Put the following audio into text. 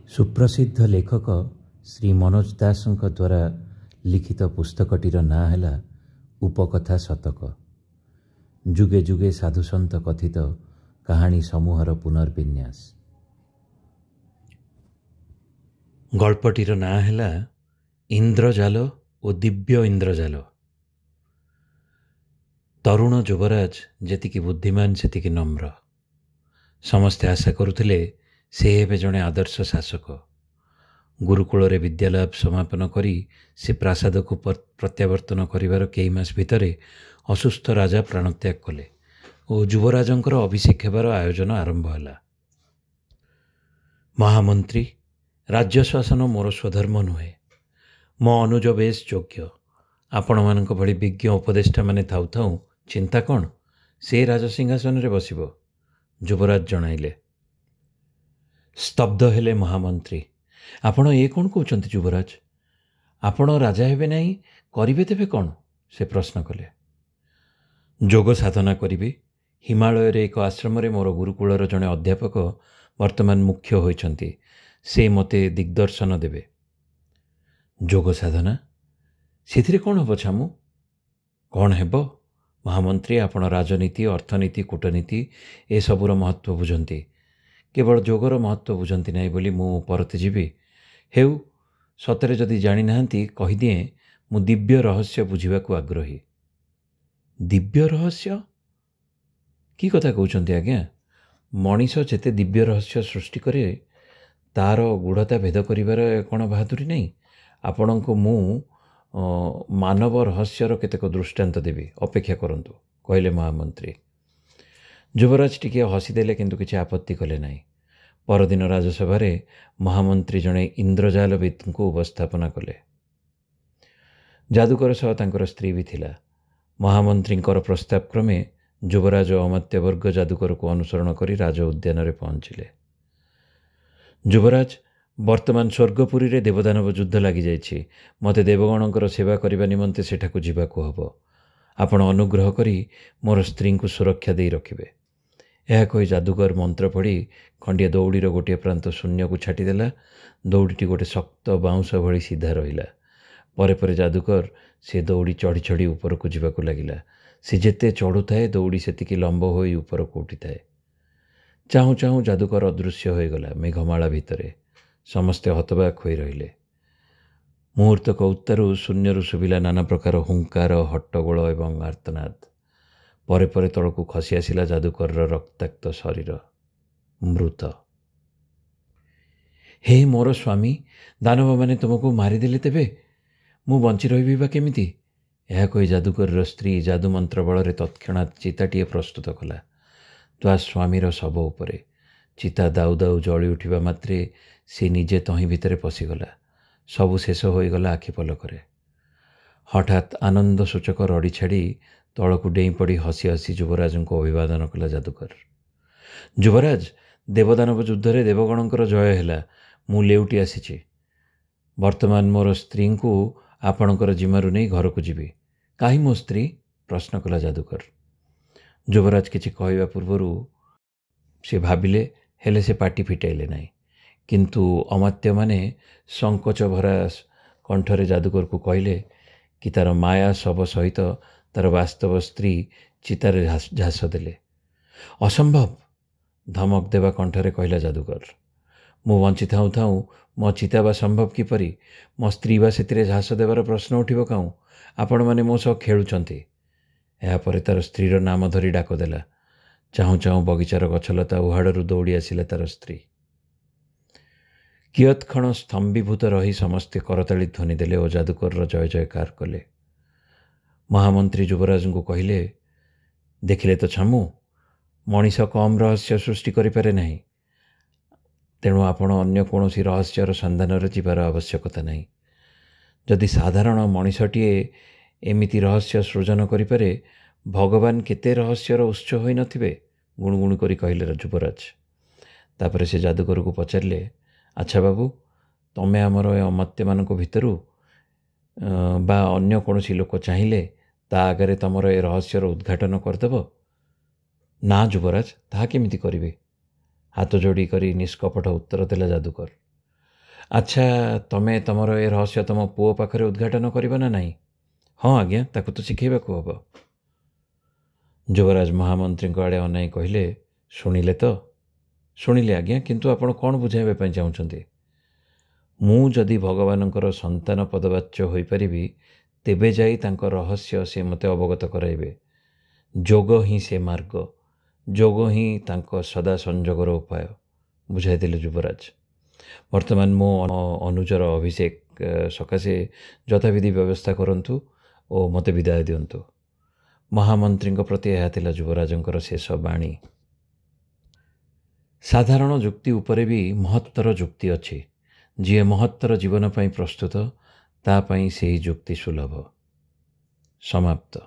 सुप्रसिद्ध लेखक श्री मनोज दासଙ୍କ द्वारा लिखित पुस्तकटीर नाँ ହେଲା उपकथा शतक। जुगे जुगे साधुसन्त कथित कहानी समूहर पुनर्विन्यास। गल्पटीर नाँ ହେଲା इंद्रजाल ओ दिव्य इंद्रजाल। तरुण युवराज जेतिकी बुद्धिमान सेतिकी नम्र। समस्ते आशा करुथिले से हेबे जणे आदर्श शासक। गुरुकुल विद्यालाभ समापन करी से प्रासाद को प्रत्यावर्तन करिवार केई मास भितरे असुस्थ राजा प्राणत्याग कले और युवराजंकर अभिषेक हेबार आयोजन आरंभ होला। महामंत्री, राज्य शासन मोर स्वधर्म नुहे। मो अनुज बेश योग्य। आपण मानक भली विज्ञ उपदेष्टा माने थाउ थाउ चिंता कौन, से राजसिंहासन रे बसिबो, युवराज जणाइले। स्तब्ध हेले महामंत्री। आपण ये कौन कहते युवराज? आपण राजा हेबे नहीं, करिवे तेबे कौन? से प्रश्न कले। जोग साधना करिबे। हिमालय रे एक आश्रम रे मोर गुरुकुलर जणे अध्यापक वर्तमान मुख्य होइछन्ति। से मते दिग्दर्शन देबे। जोग साधना सेथिरे कौन हबो छामु? कौन हेबो? महामंत्री, आपण राजनीति, अर्थनीति, कूटनीति ए सबुर महत्व बुझंती। केवल जोगर महत्व बुझंती नहीं बोली मु परते जीवी। हेउ सतरे जदि जानी नाहंती कहिदिए, मु दिव्य रहस्य बुझिबाकू आग्रही। दिव्य रहस्य की कथा कहउछन्ती आज्ञा? मनीष जेते दिव्य रहस्य सृष्टि करे तार गूढ़ता भेद करिवार कोन बहादुरी नहीं। आपणको मु मानव रहस्यर केतेक दृष्टांत देवी, अपेक्षा करंतु, कहले महामंत्री। युवराज टिके हसीदेले किंतु किसी आपत्ति कले नहीं। परदिन राजसभा महामंत्री जणे इंद्रजालविद को उपस्थापना कले। जादूकर सह तांकर स्त्री भी थिला। महामंत्री प्रस्ताव क्रमे युवराज अमात्यवर्ग जादूकर को अनुसरण करी राज उद्यान रे पहुंचिले। युवराज, वर्तमान स्वर्गपुरी रे देवदानव युद्ध लगी जाइछि। मते देवगणकर सेवा करिबा निमंते सेठाकु जिबाकू हबो। आपण अनुग्रह करी मोर स्त्री को सुरक्षा दे रखिबे। यह कही जादूगर मंत्र पढ़ी खंडिया दौड़ीर गोटे प्रांत शून्य को छाटिदेला। दौड़ीटी गोटे शक्त बाउंश भली सीधा रहिला। परे परे जादूकर से दौड़ी चढ़ी चढ़ी ऊपर को जीवाकू लागिला। से जेते चढ़ुए दौड़ी सेतिकी लंब होई ऊपर को उठिथाए। चाहू चाहू जादूकर अदृश्य हो गला मेघमाला भितरे। समस्ते हतबाक होई रहिले। मुहूर्तक उत्तारु शून्यरु सुबिला नाना प्रकार हुंकार, हट्टगोल एवं आर्तनाद। परे परे तलकू खसी आसिला जादूकर रक्ताक्त शरीर, मृत। हे मोर स्वामी, दानव माने तुमको मारिदेले तेबे मु बंची रहिबी बा केमिति? यह कही जादूकर स्त्री जादू मंत्र बल तत्क्षणात चिताटीए प्रस्तुत कला। ता स्वामीर शव उपरे। चिता दाउ दाउ जली उठिबा मात्रे से निजे तही भितरे पशिगला। सबु शेष होईगला आखि पलकरे। हठात आनंद सूचक रड़ी छाड़ी तलकू डेई पड़ी हसी हसी युवराज को अभिवादन कला जादूकर। युवराज, देवदानव युद्ध रे देवगणकर जय हैला। मु लेउटी आसीछि। वर्तमान मोर स्त्री को आपणकर जिमारू नहीं घर को जीवी। काहे मो स्त्री? प्रश्न कला जादूकर। युवराज किछि कहवा पूर्वरु से भाबिले, हेले से पाटी फिटाइले नहीं। किंतु अमात्य माने संकोच भरा कंठरे जादूकर को कहले कि तार माया शव सहित तार वास्तव स्त्री चितारे झास देले। असंभव! धमक देवा कंठरे कहला जादूकर। मु बंची थाऊ थाऊ मो चिता बा संभव किपरि? मो स्त्री बा सेतिरे झास देवार प्रश्न उठिबो काऊ? आपण माने मो सह खेलुचंती। या परे तार स्त्रीर नाम धरी डाक देला। चाहू चाहू बगीचार गछलता उहाड़ू दौड़ी आसिला तार स्त्री। कियत्क्षण स्तंभीभूत रही समस्ते करताली ध्वनि देले और जादूकर जय जयकार कले। महामंत्री युवराज को कहले, देखिले तो छामु, मनीष कम रहस्य सृष्टि करिपारे नहीं। तेणु आपण अन्य कौनसी रहस्यर सन्धान जीवार आवश्यकता नहीं। जदि साधारण मनीषटीए एमिति रहस्य सृजन करिपारे, भगवान केते रहस्यर उत्स होई नथिबे? गुणगुण करी कहले युवराज। तापरे से जादूकर को पचारे, अच्छा बाबू, तमे आमर अमात्य मानक भितरु बा अन्य कौनसी लोक चाहिए ता आगे तमर ए रहस्यर उद्घाटन करदेव? ना युवराज, ताहा केमिति करिवे? हाथ जोड़ी करी निष्कपट उत्तर देला जादूकर। ଆଚ୍ଛା, ତମେ ତମର ଏ ରହସ୍ୟ ତମ ପୁଅ ପାଖରେ ଉଦ୍ଘାଟନ କରିବ ନା ନାହିଁ? ହଁ ଆଜ୍ଞା, ତାକୁ ତ ଶିଖେଇବାକୁ ହବ। ଯୁବରାଜ ମହାମନ୍ତ୍ରୀଙ୍କ ଆଡ଼େ ଅନାଇ କହିଲେ, ଶୁଣିଲେ ତ? ଶୁଣିଲେ ଆଜ୍ଞା, କିନ୍ତୁ ଆପଣ କ'ଣ ବୁଝାଇବା ପାଇଁ ଚାହୁଁଛନ୍ତି? ମୁଁ ଯଦି ଭଗବାନଙ୍କର ସନ୍ତାନ ପଦବାଚ୍ୟ ହୋଇପାରିବି, ତେବେ ଯାଇ ତାଙ୍କ ରହସ୍ୟ ସେ ମୋତେ ଅବଗତ କରାଇବେ। ଯୋଗ ହିଁ ସେ ମାର୍ଗ, ଯୋଗ ହିଁ ତାଙ୍କ ସଦା ସଂଯୋଗର ଉପାୟ, ବୁଝାଇଦେଲେ ଯୁବରାଜ। ବର୍ତ୍ତମାନ ମୋ ଅନୁଜର ଅଭିଷେକ ସକାଶେ ଯଥାବିଧି ବ୍ୟବସ୍ଥା କରନ୍ତୁ ଓ ମୋତେ ବିଦାୟ ଦିଅନ୍ତୁ। ମହାମନ୍ତ୍ରୀଙ୍କ ପ୍ରତି ଏହା ଥିଲା ଯୁବରାଜଙ୍କର ଶେଷ ବାଣୀ। ସାଧାରଣ ଯୁକ୍ତି ଉପରେ ବି ମହତ୍ତର ଯୁକ୍ତି ଅଛି। ଯିଏ ମହତ୍ତର ଜୀବନ ପାଇଁ ପ୍ରସ୍ତୁତ, ତା ପାଇଁ ସେହି ଯୁକ୍ତି ସୁଲଭ। ସମାପ୍ତ।